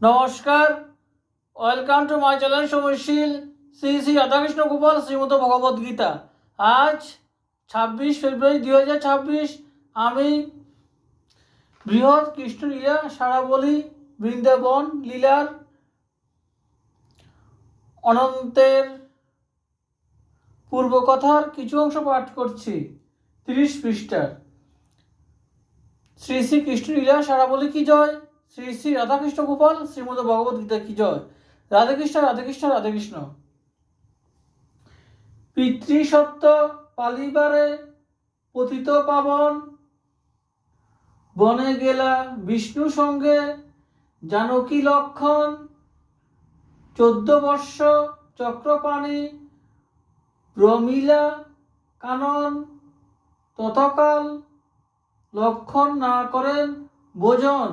নমস্কার, welcome to my channel সময়শীল শ্রী শ্রী রাধাকৃষ্ণ গোপাল শ্রীমদ ভগবদ গীতা। আজ 26 ফেব্রুয়ারি 2026। আমি বৃহৎ কৃষ্ণ লীলা সারাবলী বৃন্দাবন লীলার অনন্তের পূর্বকথার কিছু অংশ পাঠ করছি। 30 পৃষ্ঠার। শ্রী শ্রী কৃষ্ণ লীলা সারাবলী কি জয়, শ্রী শ্রী রাধাকৃষ্ণ গোপাল শ্রীমদ ভগবদ গীতা কি জয়। রাধে কৃষ্ণ রাধে কৃষ্ণ রাধে কৃষ্ণ। পিতৃসত্য পালিবারে পতিত পাবন, বনে গেলা বিষ্ণু সঙ্গে জানকী লক্ষণ। 14 বর্ষ চক্রপাণি প্রমিলা কানন, ততকাল লক্ষণ না করেন ভোজন।